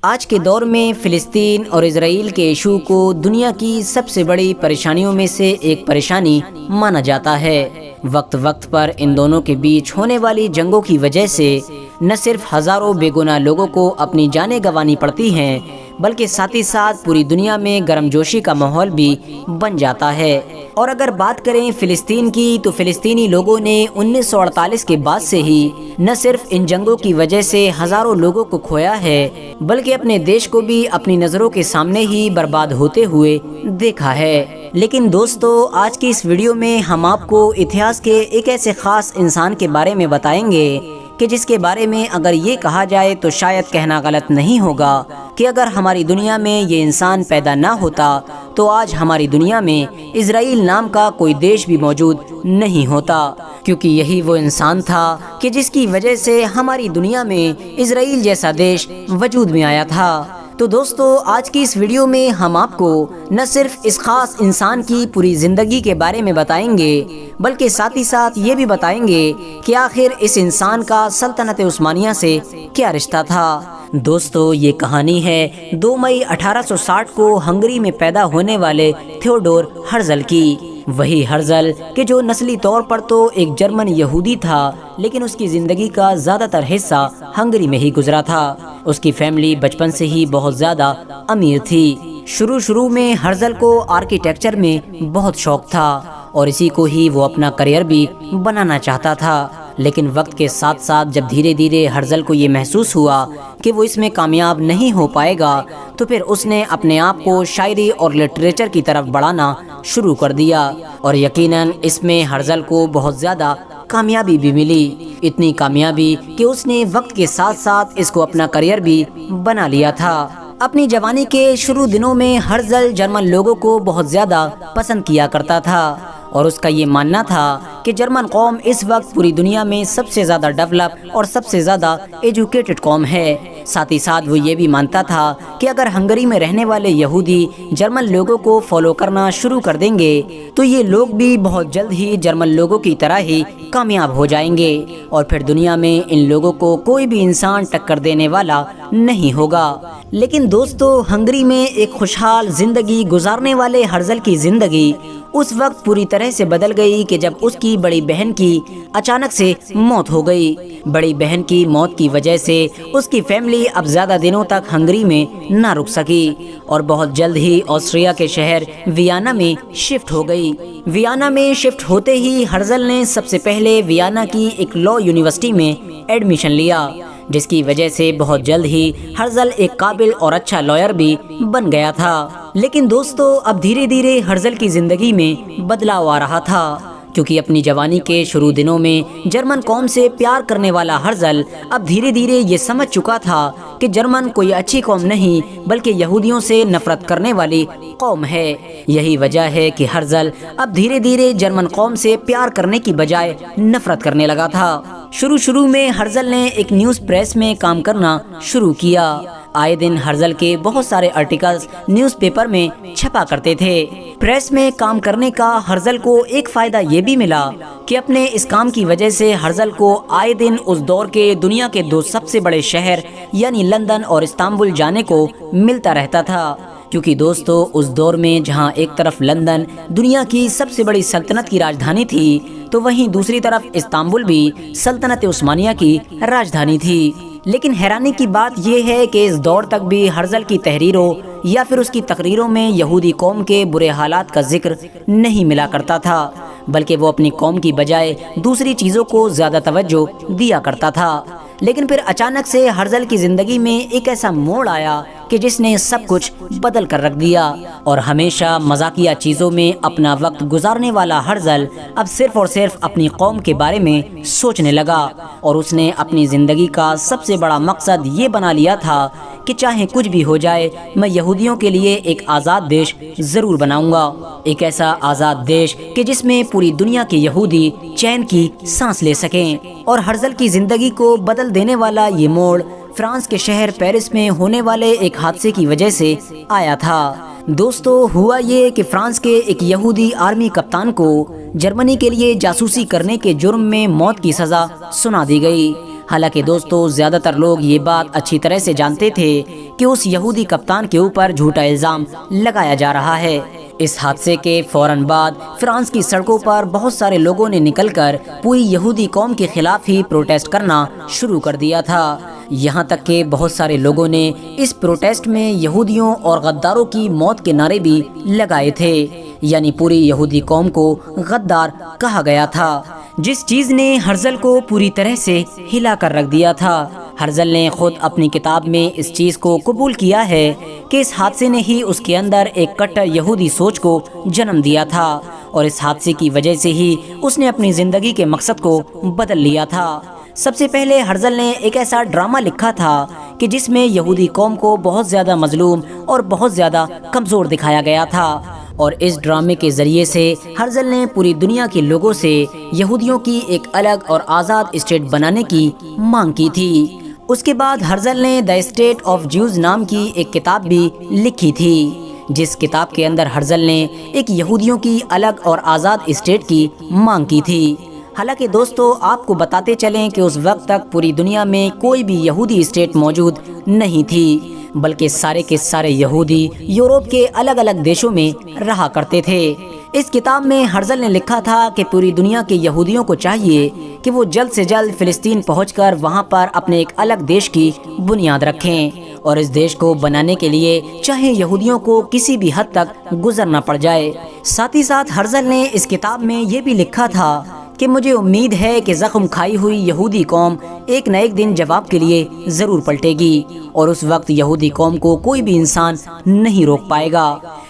آج کے دور میں فلسطین اور اسرائیل کے ایشو کو دنیا کی سب سے بڑی پریشانیوں میں سے ایک پریشانی مانا جاتا ہے۔ وقت وقت پر ان دونوں کے بیچ ہونے والی جنگوں کی وجہ سے نہ صرف ہزاروں بے گناہ لوگوں کو اپنی جانیں گنوانی پڑتی ہیں، بلکہ ساتھ ہی ساتھ پوری دنیا میں گرم جوشی کا ماحول بھی بن جاتا ہے۔ اور اگر بات کریں فلسطین کی، تو فلسطینی لوگوں نے 1948 کے بعد سے ہی نہ صرف ان جنگوں کی وجہ سے ہزاروں لوگوں کو کھویا ہے، بلکہ اپنے دیش کو بھی اپنی نظروں کے سامنے ہی برباد ہوتے ہوئے دیکھا ہے۔ لیکن دوستو، آج کی اس ویڈیو میں ہم آپ کو اتہاس کے ایک ایسے خاص انسان کے بارے میں بتائیں گے کہ جس کے بارے میں اگر یہ کہا جائے تو شاید کہنا غلط نہیں ہوگا کہ اگر ہماری دنیا میں یہ انسان پیدا نہ ہوتا تو آج ہماری دنیا میں اسرائیل نام کا کوئی دیش بھی موجود نہیں ہوتا، کیونکہ یہی وہ انسان تھا کہ جس کی وجہ سے ہماری دنیا میں اسرائیل جیسا دیش وجود میں آیا تھا۔ تو دوستو، آج کی اس ویڈیو میں ہم آپ کو نہ صرف اس خاص انسان کی پوری زندگی کے بارے میں بتائیں گے، بلکہ ساتھ ہی ساتھ یہ بھی بتائیں گے کہ آخر اس انسان کا سلطنت عثمانیہ سے کیا رشتہ تھا۔ دوستو، یہ کہانی ہے 2 مئی 1860 کو ہنگری میں پیدا ہونے والے تھیوڈور ہرزل کی۔ وہی ہرزل کہ جو نسلی طور پر تو ایک جرمن یہودی تھا، لیکن اس کی زندگی کا زیادہ تر حصہ ہنگری میں ہی گزرا تھا۔ اس کی فیملی بچپن سے ہی بہت زیادہ امیر تھی۔ شروع میں ہرزل کو آرکیٹیکچر میں بہت شوق تھا اور اسی کو ہی وہ اپنا کریئر بھی بنانا چاہتا تھا، لیکن وقت کے ساتھ ساتھ جب دھیرے دھیرے ہرزل کو یہ محسوس ہوا کہ وہ اس میں کامیاب نہیں ہو پائے گا، تو پھر اس نے اپنے آپ کو شاعری اور لٹریچر کی طرف بڑھانا شروع کر دیا، اور یقیناً اس میں ہرزل کو بہت زیادہ کامیابی بھی ملی۔ اتنی کامیابی کہ اس نے وقت کے ساتھ ساتھ اس کو اپنا کریئر بھی بنا لیا تھا۔ اپنی جوانی کے شروع دنوں میں ہرزل جرمن لوگوں کو بہت زیادہ پسند کیا کرتا تھا، اور اس کا یہ ماننا تھا کہ جرمن قوم اس وقت پوری دنیا میں سب سے زیادہ ڈیولپ اور سب سے زیادہ ایجوکیٹڈ قوم ہے۔ ساتھ ہی ساتھ وہ یہ بھی مانتا تھا کہ اگر ہنگری میں رہنے والے یہودی جرمن لوگوں کو فالو کرنا شروع کر دیں گے تو یہ لوگ بھی بہت جلد ہی جرمن لوگوں کی طرح ہی کامیاب ہو جائیں گے، اور پھر دنیا میں ان لوگوں کو کوئی بھی انسان ٹکر دینے والا نہیں ہوگا۔ لیکن دوستو، ہنگری میں ایک خوشحال زندگی گزارنے والے ہرزل کی زندگی اس وقت پوری طرح سے بدل گئی کہ جب اس کی بڑی بہن کی اچانک سے موت ہو گئی۔ بڑی بہن کی موت کی وجہ سے اس کی فیملی اب زیادہ دنوں تک ہنگری میں نہ رک سکی اور بہت جلد ہی آسٹریا کے شہر ویانا میں شفٹ ہو گئی۔ ویانا میں شفٹ ہوتے ہی ہرزل نے سب سے پہلے ویانا کی ایک لاء یونیورسٹی میں ایڈمیشن لیا، جس کی وجہ سے بہت جلد ہی ہرزل ایک قابل اور اچھا لائر بھی بن گیا تھا۔ لیکن دوستو، اب دھیرے دھیرے ہرزل کی زندگی میں بدلاؤ آ رہا تھا، کیونکہ اپنی جوانی کے شروع دنوں میں جرمن قوم سے پیار کرنے والا ہرزل اب دھیرے دھیرے یہ سمجھ چکا تھا کہ جرمن کوئی اچھی قوم نہیں بلکہ یہودیوں سے نفرت کرنے والی قوم ہے۔ یہی وجہ ہے کہ ہرزل اب دھیرے دھیرے جرمن قوم سے پیار کرنے کی بجائے نفرت کرنے لگا تھا۔ شروع میں ہرزل نے ایک نیوز پریس میں کام کرنا شروع کیا۔ آئے دن ہرزل کے بہت سارے آرٹیکلز نیوز پیپر میں چھپا کرتے تھے۔ پریس میں کام کرنے کا ہرزل کو ایک فائدہ یہ بھی ملا کہ اپنے اس کام کی وجہ سے ہرزل کو آئے دن اس دور کے دنیا کے 2 سب سے بڑے شہر یعنی لندن اور استنبول جانے کو ملتا رہتا تھا، کیونکہ دوستو اس دور میں جہاں ایک طرف لندن دنیا کی سب سے بڑی سلطنت کی راجدھانی تھی، تو وہیں دوسری طرف استنبول بھی سلطنت عثمانیہ کی راجدھانی تھی۔ لیکن حیرانی کی بات یہ ہے کہ اس دور تک بھی ہرزل کی تحریروں یا پھر اس کی تقریروں میں یہودی قوم کے برے حالات کا ذکر نہیں ملا کرتا تھا، بلکہ وہ اپنی قوم کی بجائے دوسری چیزوں کو زیادہ توجہ دیا کرتا تھا۔ لیکن پھر اچانک سے ہرزل کی زندگی میں ایک ایسا موڑ آیا کہ جس نے سب کچھ بدل کر رکھ دیا، اور ہمیشہ مزاحیہ چیزوں میں اپنا وقت گزارنے والا ہرزل اب صرف اور صرف اپنی قوم کے بارے میں سوچنے لگا، اور اس نے اپنی زندگی کا سب سے بڑا مقصد یہ بنا لیا تھا کہ چاہے کچھ بھی ہو جائے میں یہودیوں کے لیے ایک آزاد دیش ضرور بناؤں گا، ایک ایسا آزاد دیش کہ جس میں پوری دنیا کے یہودی چین کی سانس لے سکیں۔ اور ہرزل کی زندگی کو بدل دینے والا یہ موڑ فرانس کے شہر پیرس میں ہونے والے ایک حادثے کی وجہ سے آیا تھا۔ دوستو، ہوا یہ کہ فرانس کے ایک یہودی آرمی کپتان کو جرمنی کے لیے جاسوسی کرنے کے جرم میں موت کی سزا سنا دی گئی۔ حالانکہ دوستو زیادہ تر لوگ یہ بات اچھی طرح سے جانتے تھے کہ اس یہودی کپتان کے اوپر جھوٹا الزام لگایا جا رہا ہے۔ اس حادثے کے فوراً بعد فرانس کی سڑکوں پر بہت سارے لوگوں نے نکل کر پوری یہودی قوم کے خلاف ہی پروٹیسٹ کرنا شروع کر دیا تھا۔ یہاں تک کہ بہت سارے لوگوں نے اس پروٹیسٹ میں یہودیوں اور غداروں کی موت کے نعرے بھی لگائے تھے، یعنی پوری یہودی قوم کو غدار کہا گیا تھا، جس چیز نے ہرزل کو پوری طرح سے ہلا کر رکھ دیا تھا۔ ہرزل نے خود اپنی کتاب میں اس چیز کو قبول کیا ہے کہ اس حادثے نے ہی اس کے اندر ایک کٹر یہودی سوچ کو جنم دیا تھا، اور اس حادثے کی وجہ سے ہی اس نے اپنی زندگی کے مقصد کو بدل لیا تھا۔ سب سے پہلے ہرزل نے ایک ایسا ڈرامہ لکھا تھا کہ جس میں یہودی قوم کو بہت زیادہ مظلوم اور بہت زیادہ کمزور دکھایا گیا تھا، اور اس ڈرامے کے ذریعے سے ہرزل نے پوری دنیا کے لوگوں سے یہودیوں کی ایک الگ اور آزاد اسٹیٹ بنانے کی مانگ کی تھی۔ اس کے بعد ہرزل نے دی اسٹیٹ آف جیوز نام کی ایک کتاب بھی لکھی تھی، جس کتاب کے اندر ہرزل نے ایک یہودیوں کی الگ اور آزاد اسٹیٹ کی مانگ کی تھی۔ حالانکہ دوستو آپ کو بتاتے چلیں کہ اس وقت تک پوری دنیا میں کوئی بھی یہودی اسٹیٹ موجود نہیں تھی، بلکہ سارے کے سارے یہودی یورپ کے الگ الگ دیشوں میں رہا کرتے تھے۔ اس کتاب میں ہرزل نے لکھا تھا کہ پوری دنیا کے یہودیوں کو چاہیے کہ وہ جلد سے جلد فلسطین پہنچ کر وہاں پر اپنے ایک الگ دیش کی بنیاد رکھیں، اور اس دیش کو بنانے کے لیے چاہے یہودیوں کو کسی بھی حد تک گزرنا پڑ جائے۔ ساتھ ہی ساتھ ہرزل نے اس کتاب میں یہ بھی لکھا تھا کہ مجھے امید ہے کہ زخم کھائی ہوئی یہودی قوم ایک نہ ایک دن جواب کے لیے ضرور پلٹے گی، اور اس وقت یہودی قوم کو کوئی بھی انسان نہیں روک پائے گا۔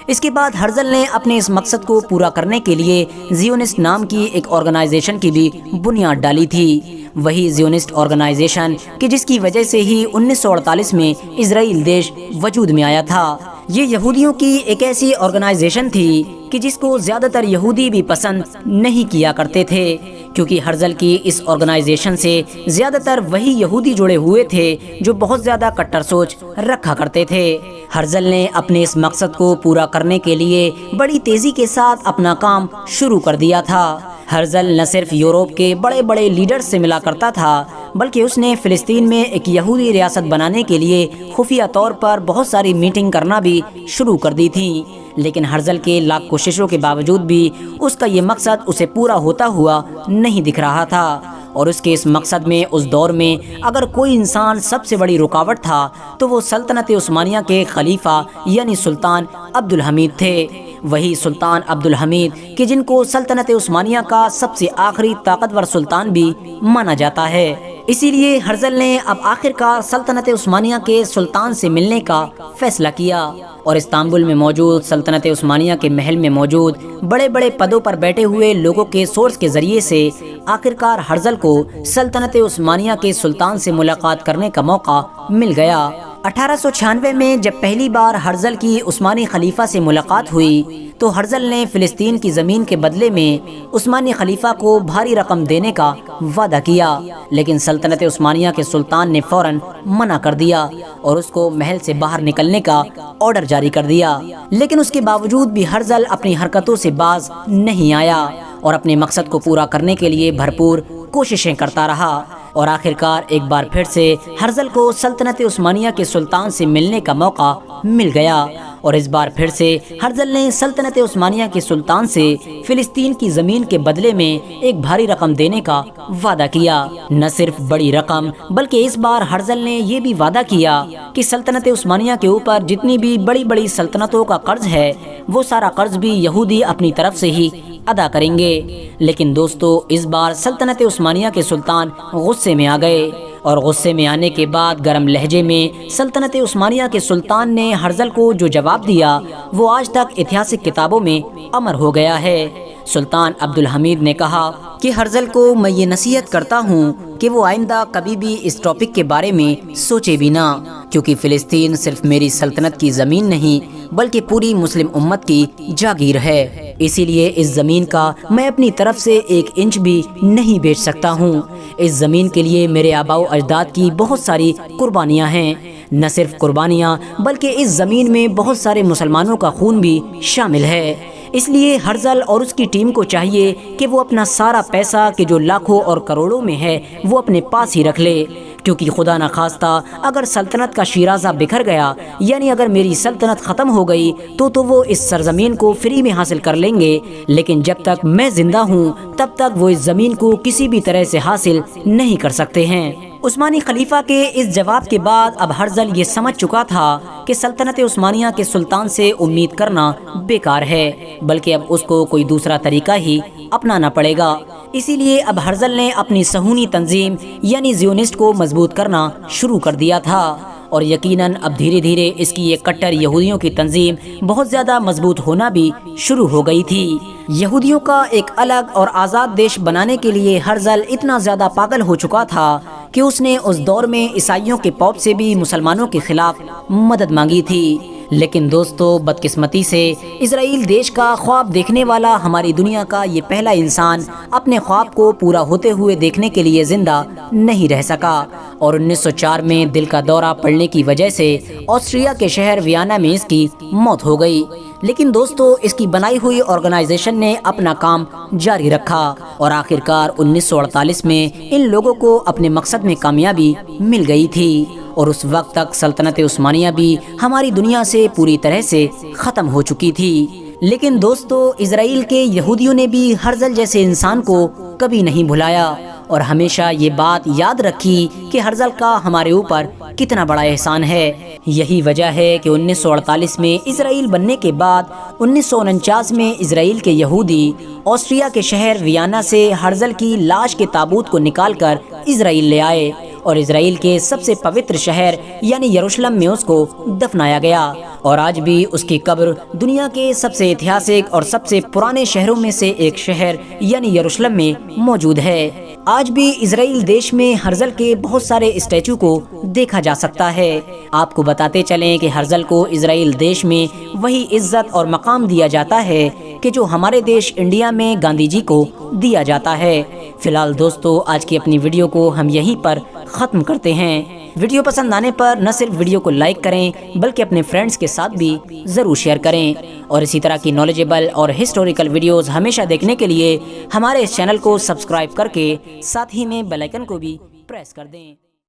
اس کے بعد ہرزل نے اپنے اس مقصد کو پورا کرنے کے لیے زیونسٹ نام کی ایک آرگنائزیشن کی بھی بنیاد ڈالی تھی، وہی زیونسٹ آرگنائزیشن کہ جس کی وجہ سے ہی 1948 میں اسرائیل دیش وجود میں آیا تھا۔ یہ یہودیوں کی ایک ایسی آرگنائزیشن تھی کہ جس کو زیادہ تر یہودی بھی پسند نہیں کیا کرتے تھے، کیونکہ ہرزل کی اس آرگنائزیشن سے زیادہ تر وہی یہودی جڑے ہوئے تھے جو بہت زیادہ کٹر سوچ رکھا کرتے تھے۔ ہرزل نے اپنے اس مقصد کو پورا کرنے کے لیے بڑی تیزی کے ساتھ اپنا کام شروع کر دیا تھا۔ ہرزل نہ صرف یورپ کے بڑے بڑے لیڈر سے ملا کرتا تھا، بلکہ اس نے فلسطین میں ایک یہودی ریاست بنانے کے لیے خفیہ طور پر بہت ساری میٹنگ کرنا بھی شروع کر دی تھی، لیکن ہرزل کے لاکھ کوششوں کے باوجود بھی اس کا یہ مقصد اسے پورا ہوتا ہوا نہیں دکھ رہا تھا، اور اس کے اس مقصد میں اس دور میں اگر کوئی انسان سب سے بڑی رکاوٹ تھا تو وہ سلطنت عثمانیہ کے خلیفہ یعنی سلطان عبدالحمید تھے، وہی سلطان عبدالحمید کہ جن کو سلطنت عثمانیہ کا سب سے آخری طاقتور سلطان بھی مانا جاتا ہے۔ اسی لیے ہرزل نے اب آخرکار سلطنت عثمانیہ کے سلطان سے ملنے کا فیصلہ کیا، اور استنبول میں موجود سلطنت عثمانیہ کے محل میں موجود بڑے بڑے پدوں پر بیٹھے ہوئے لوگوں کے سورس کے ذریعے سے آخرکار ہرزل کو سلطنت عثمانیہ کے سلطان سے ملاقات کرنے کا موقع مل گیا۔ 1896 میں جب پہلی بار ہرزل کی عثمانی خلیفہ سے ملاقات ہوئی تو ہرزل نے فلسطین کی زمین کے بدلے میں عثمانی خلیفہ کو بھاری رقم دینے کا وعدہ کیا، لیکن سلطنت عثمانیہ کے سلطان نے فوراً منع کر دیا اور اس کو محل سے باہر نکلنے کا آرڈر جاری کر دیا، لیکن اس کے باوجود بھی ہرزل اپنی حرکتوں سے باز نہیں آیا اور اپنے مقصد کو پورا کرنے کے لیے بھرپور کوششیں کرتا رہا، اور آخرکار ایک بار پھر سے ہرزل کو سلطنت عثمانیہ کے سلطان سے ملنے کا موقع مل گیا، اور اس بار پھر سے ہرزل نے سلطنت عثمانیہ کے سلطان سے فلسطین کی زمین کے بدلے میں ایک بھاری رقم دینے کا وعدہ کیا۔ نہ صرف بڑی رقم بلکہ اس بار ہرزل نے یہ بھی وعدہ کیا کہ سلطنت عثمانیہ کے اوپر جتنی بھی بڑی بڑی سلطنتوں کا قرض ہے وہ سارا قرض بھی یہودی اپنی طرف سے ہی ادا کریں گے۔ لیکن دوستو اس بار سلطنت عثمانیہ کے سلطان غصے میں آ گئے، اور غصے میں آنے کے بعد گرم لہجے میں سلطنت عثمانیہ کے سلطان نے ہرزل کو جو جواب دیا وہ آج تک ایتہاسک کتابوں میں امر ہو گیا ہے۔ سلطان عبدالحمید نے کہا کہ ہرزل کو میں یہ نصیحت کرتا ہوں کہ وہ آئندہ کبھی بھی اس ٹاپک کے بارے میں سوچے بھی نہ، کیونکہ فلسطین صرف میری سلطنت کی زمین نہیں بلکہ پوری مسلم امت کی جاگیر ہے، اسی لیے اس زمین کا میں اپنی طرف سے ایک انچ بھی نہیں بیچ سکتا ہوں۔ اس زمین کے لیے میرے آباء و اجداد کی بہت ساری قربانیاں ہیں، نہ صرف قربانیاں بلکہ اس زمین میں بہت سارے مسلمانوں کا خون بھی شامل ہے، اس لیے ہرزل اور اس کی ٹیم کو چاہیے کہ وہ اپنا سارا پیسہ کہ جو لاکھوں اور کروڑوں میں ہے وہ اپنے پاس ہی رکھ لے، کیونکہ خدا نخواستہ اگر سلطنت کا شیرازہ بکھر گیا، یعنی اگر میری سلطنت ختم ہو گئی تو وہ اس سرزمین کو فری میں حاصل کر لیں گے، لیکن جب تک میں زندہ ہوں تب تک وہ اس زمین کو کسی بھی طرح سے حاصل نہیں کر سکتے ہیں۔ عثمانی خلیفہ کے اس جواب کے بعد اب ہرزل یہ سمجھ چکا تھا کہ سلطنت عثمانیہ کے سلطان سے امید کرنا بیکار ہے، بلکہ اب اس کو کوئی دوسرا طریقہ ہی اپنانا پڑے گا۔ اسی لیے اب ہرزل نے اپنی صہیونی تنظیم یعنی زیونسٹ کو مضبوط کرنا شروع کر دیا تھا، اور یقیناً اب دھیرے دھیرے اس کی یہ کٹر یہودیوں کی تنظیم بہت زیادہ مضبوط ہونا بھی شروع ہو گئی تھی۔ یہودیوں کا ایک الگ اور آزاد دیش بنانے کے لیے ہرزل اتنا زیادہ پاگل ہو چکا تھا کہ اس نے اس دور میں عیسائیوں کے پوپ سے بھی مسلمانوں کے خلاف مدد مانگی تھی۔ لیکن دوستو، بدقسمتی سے اسرائیل دیش کا خواب دیکھنے والا ہماری دنیا کا یہ پہلا انسان اپنے خواب کو پورا ہوتے ہوئے دیکھنے کے لیے زندہ نہیں رہ سکا، اور 1904 میں دل کا دورہ پڑنے کی وجہ سے آسٹریا کے شہر ویانا میں اس کی موت ہو گئی۔ لیکن دوستو، اس کی بنائی ہوئی آرگنائزیشن نے اپنا کام جاری رکھا، اور آخرکار 1948 میں ان لوگوں کو اپنے مقصد میں کامیابی مل گئی تھی، اور اس وقت تک سلطنت عثمانیہ بھی ہماری دنیا سے پوری طرح سے ختم ہو چکی تھی۔ لیکن دوستو، اسرائیل کے یہودیوں نے بھی ہرزل جیسے انسان کو کبھی نہیں بھلایا، اور ہمیشہ یہ بات یاد رکھی کہ ہرزل کا ہمارے اوپر کتنا بڑا احسان ہے۔ یہی وجہ ہے کہ 1948 میں اسرائیل بننے کے بعد 1949 میں اسرائیل کے یہودی آسٹریا کے شہر ویانا سے ہرزل کی لاش کے تابوت کو نکال کر اسرائیل لے آئے، اور اسرائیل کے سب سے پوتر شہر یعنی یروشلم میں اس کو دفنایا گیا، اور آج بھی اس کی قبر دنیا کے سب سے ایتہاسک اور سب سے پرانے شہروں میں سے ایک شہر یعنی یروشلم میں موجود ہے۔ آج بھی اسرائیل دیش میں ہرزل کے بہت سارے اسٹیچو کو دیکھا جا سکتا ہے۔ آپ کو بتاتے چلیں کہ ہرزل کو اسرائیل دیش میں وہی عزت اور مقام دیا جاتا ہے کہ جو ہمارے دیش انڈیا میں گاندھی جی کو دیا جاتا ہے۔ فی الحال دوستو، آج کی اپنی ویڈیو کو ہم یہیں پر ختم کرتے ہیں۔ ویڈیو پسند آنے پر نہ صرف ویڈیو کو لائک کریں بلکہ اپنے فرینڈز کے ساتھ بھی ضرور شیئر کریں، اور اسی طرح کی نالجیبل اور ہسٹوریکل ویڈیوز ہمیشہ دیکھنے کے لیے ہمارے اس چینل کو سبسکرائب کر کے ساتھ ہی میں بیل آئیکن کو بھی پریس کر دیں۔